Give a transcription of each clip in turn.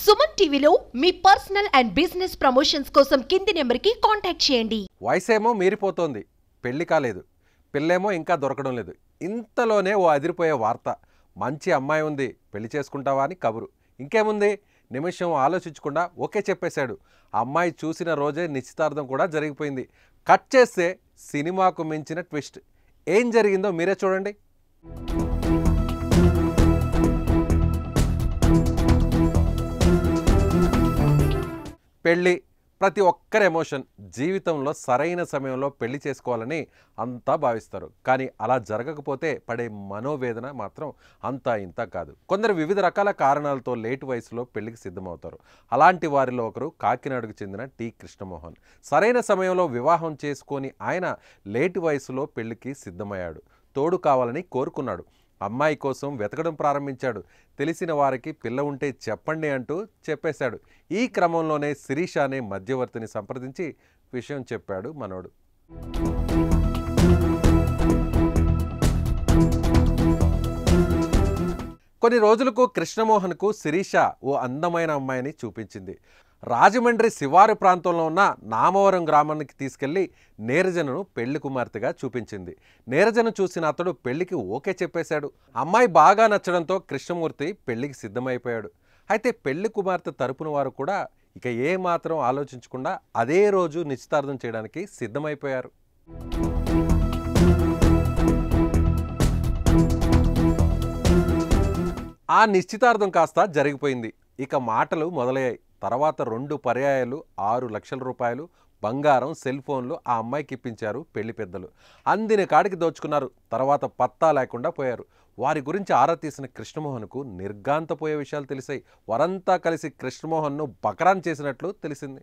సుమన్ టీవీలో మీ personal and business promotions కోసం కింది నెంబర్కి కాంటాక్ట్ చేయండి. వయసేమో మీరిపోతోంది, పెళ్లి కాలేదు, పిల్లేమో ఇంకా దొరకడం లేదు. ఇంతలోనే ఓ అదిరిపోయే వార్త. మంచి అమ్మాయి ఉంది, పెళ్లి చేసుకుంటావా అని కబురు. ఇంకేముంది, నిమిషం ఆలోచించకుండా ఓకే చెప్పేశాడు. అమ్మాయి చూసిన రోజే నిశ్చితార్థం కూడా జరిగిపోయింది. కట్ చేస్తే సినిమాకు మించిన ట్విస్ట్. ఏం జరిగిందో మీరే చూడండి. పెళ్ళి ప్రతి ఒక్కరి ఎమోషన్. జీవితంలో సరైన సమయంలో పెళ్లి చేసుకోవాలని అంతా భావిస్తారు. కానీ అలా జరగకపోతే పడే మనోవేదన మాత్రం అంతా ఇంత కాదు. కొందరు వివిధ రకాల కారణాలతో లేటు వయసులో పెళ్లికి సిద్ధమవుతారు. అలాంటి వారిలో ఒకరు కాకినాడకు చెందిన టి కృష్ణమోహన్. సరైన సమయంలో వివాహం చేసుకొని ఆయన లేటు వయసులో పెళ్లికి సిద్ధమయ్యాడు. తోడు కావాలని కోరుకున్నాడు. అమ్మాయి కోసం వెతకడం ప్రారంభించాడు. తెలిసిన వారికి పిల్ల ఉంటే చెప్పండి అంటూ చెప్పేశాడు. ఈ క్రమంలోనే శిరీష అనే మధ్యవర్తిని సంప్రదించి విషయం చెప్పాడు మనోడు. కొన్ని రోజులకు కృష్ణమోహన్కు శిరీష ఓ అందమైన అమ్మాయిని చూపించింది. రాజమండ్రి శివారు ప్రాంతంలో ఉన్న నామవరం గ్రామానికి తీసుకెళ్లి నీరజను పెళ్లి కుమార్తెగా చూపించింది. నీరజను చూసిన అతడు పెళ్లికి ఓకే చెప్పేశాడు. అమ్మాయి బాగా నచ్చడంతో కృష్ణమూర్తి పెళ్లికి సిద్ధమైపోయాడు. అయితే పెళ్లి కుమార్తె తరపున వారు కూడా ఇక ఏ మాత్రం ఆలోచించకుండా అదే రోజు నిశ్చితార్థం చేయడానికి సిద్ధమైపోయారు. ఆ నిశ్చితార్థం కాస్త జరిగిపోయింది. ఇక మాటలు మొదలయ్యాయి. తర్వాత 2 పర్యాయాలు 6 లక్షల రూపాయలు బంగారం, సెల్ ఫోన్లు ఆ అమ్మాయికి ఇప్పించారు పెళ్లి పెద్దలు. అందిన కాడికి దోచుకున్నారు. తర్వాత పత్తా లేకుండా పోయారు. వారి గురించి ఆరా తీసిన కృష్ణమోహన్కు నిర్ఘాంతపోయే విషయాలు తెలిసాయి. వారంతా కలిసి కృష్ణమోహన్ను బకరాన్ చేసినట్లు తెలిసింది.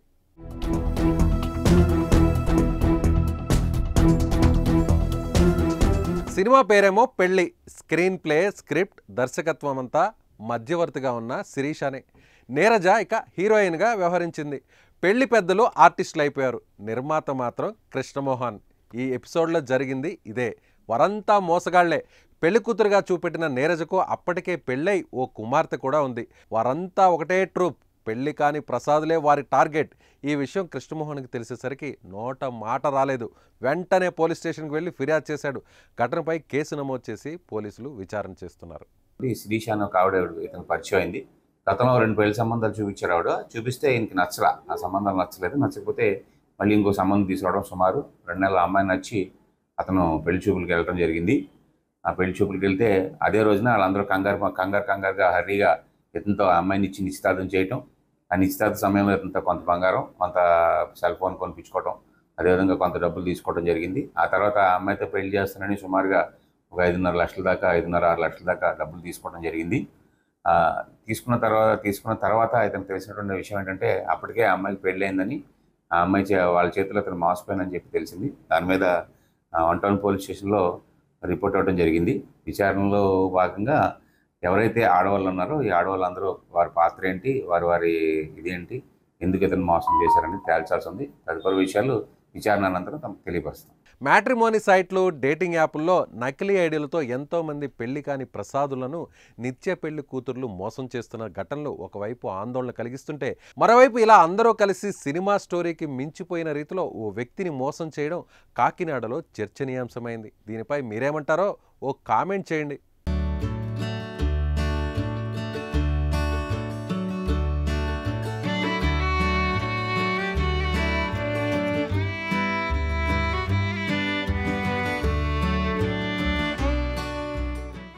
సినిమా పేరేమో పెళ్లి. స్క్రీన్ ప్లే, స్క్రిప్ట్, దర్శకత్వం అంతా మధ్యవర్తిగా ఉన్న శిరీషనే. నీరజ ఇక హీరోయిన్గా వ్యవహరించింది. పెళ్లి పెద్దలు ఆర్టిస్టులు అయిపోయారు. నిర్మాత మాత్రం కృష్ణమోహన్. ఈ ఎపిసోడ్లో జరిగింది ఇదే. వారంతా మోసగాళ్లే. పెళ్లి కూతురుగా చూపెట్టిన నీరజకు అప్పటికే పెళ్ళై ఓ కుమార్తె కూడా ఉంది. వారంతా ఒకటే ట్రూప్. పెళ్లి కాని ప్రసాదులే వారి టార్గెట్. ఈ విషయం కృష్ణమోహన్కి తెలిసేసరికి నోట మాట రాలేదు. వెంటనే పోలీస్ స్టేషన్కి వెళ్ళి ఫిర్యాదు చేశాడు. ఘటనపై కేసు నమోదు చేసి పోలీసులు విచారణ చేస్తున్నారు. శిరీష అనే ఒక ఆవిడ ఇతను పరిచయం అయింది. గతంలో 2 పెళ్లి సంబంధాలు చూపించారు. ఆవిడ చూపిస్తే ఈయనకి నచ్చలా, ఆ సంబంధాలు నచ్చలేదు. నచ్చకపోతే మళ్ళీ ఇంకో సంబంధం తీసుకురావడం. సుమారు 2 నెలల అమ్మాయి నచ్చి అతను పెళ్లి చూపులకు వెళ్ళడం జరిగింది. ఆ పెళ్లి చూపులకు వెళ్తే అదే రోజున వాళ్ళందరూ కంగారుగా హర్రీగా ఇతనితో ఆ అమ్మాయిని ఇచ్చి నిశ్చితార్థం చేయటం. ఆ నిశ్చితార్థ సమయంలో ఇతనితో కొంత బంగారం, కొంత సెల్ ఫోన్ కొనిపించుకోవడం, అదేవిధంగా కొంత డబ్బులు తీసుకోవడం జరిగింది. ఆ తర్వాత ఆ అమ్మాయితో పెళ్లి చేస్తానని సుమారుగా ఒక 5.5 లక్షల దాకా 5.5-6 లక్షల దాకా డబ్బులు తీసుకోవడం జరిగింది. తీసుకున్న తర్వాత ఇతనికి తెలిసినటువంటి విషయం ఏంటంటే అప్పటికే ఆ అమ్మాయికి పెళ్ళయిందని, ఆ అమ్మాయి వాళ్ళ చేతిలో అతను మోసపోయిందని చెప్పి తెలిసింది. దాని మీద 1 టౌన్ పోలీస్ స్టేషన్లో రిపోర్ట్ అవ్వడం జరిగింది. విచారణలో భాగంగా ఎవరైతే ఆడవాళ్ళు ఉన్నారో ఈ ఆడవాళ్ళందరూ వారి పాత్ర ఏంటి, వారి ఇదేంటి, ఎందుకు ఇతను మోసం చేశారని తేల్చాల్సి ఉంది. తదుపరి విషయాలు విచారణ అనంతరం తమకు తెలియపరుస్తాం. మ్యాట్రిమోనీ సైట్లు, డేటింగ్ యాప్ల్లో నకిలీ ఐడీలతో ఎంతోమంది పెళ్లి కాని ప్రసాదులను నిత్య పెళ్లి కూతుర్లు మోసం చేస్తున్న ఘటనలు ఒకవైపు ఆందోళన కలిగిస్తుంటే, మరోవైపు ఇలా అందరూ కలిసి సినిమా స్టోరీకి మించిపోయిన రీతిలో ఓ వ్యక్తిని మోసం చేయడం కాకినాడలో చర్చనీయాంశమైంది. దీనిపై మీరేమంటారో ఓ కామెంట్ చేయండి.